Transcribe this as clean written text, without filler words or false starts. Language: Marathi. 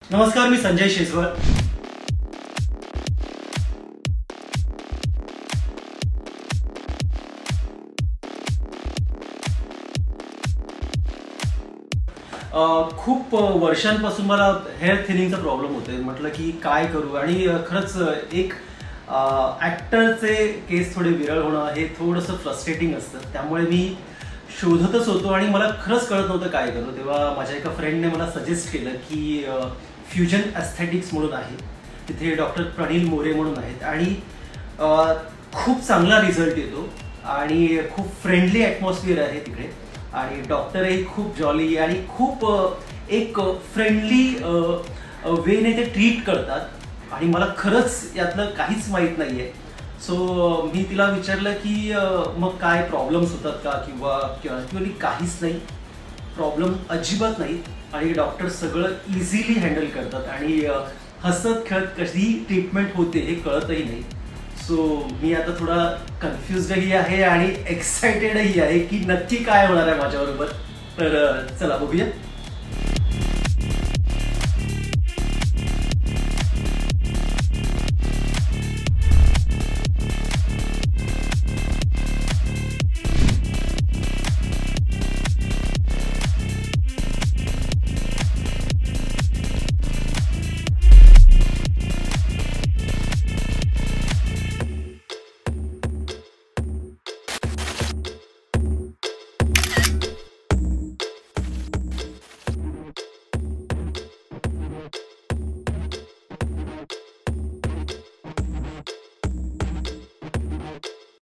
नमस्कार, मी संजय शेजवळ। खूप वर्षांपासून मला हेअर थिनिंगचा प्रॉब्लेम होतोय। म्हटलं की काय करू, आणि खरंच एक ॲक्टरचे केस थोडे विरळ होणं हे थोडंसं फ्रस्ट्रेटिंग असतं। त्यामुळे मी शोधतच होतो आणि मला खरंच कळत नव्हतं काय करू। तेव्हा माझ्या एका फ्रेंडने मला सजेस्ट केलं की फ्युजन एस्थेटिक्स म्हणून आहे, तिथे डॉक्टर प्रणील मोरे म्हणून आहेत आणि खूप चांगला रिझल्ट येतो आणि खूप फ्रेंडली ॲटमॉस्फिअर आहे तिकडे, आणि डॉक्टरही खूप जॉली आणि खूप एक फ्रेंडली वेने ते ट्रीट करतात। आणि मला खरंच यातलं काहीच माहीत नाही आहे। सो मी तिला विचारलं की मग काय प्रॉब्लेम्स होतात का, किंवा काहीच नाही, प्रॉब्लेम अजिबात नाही, आणि डॉक्टर सगळं इझिली हँडल करतात आणि हसत खेळत कधी ट्रीटमेंट होते हे कळतही नाही। सो मी आता थोडा कन्फ्युज्डही आहे आणि एक्साइटेडही आहे की नक्की काय होणार आहे माझ्याबरोबर। तर चला बघूया।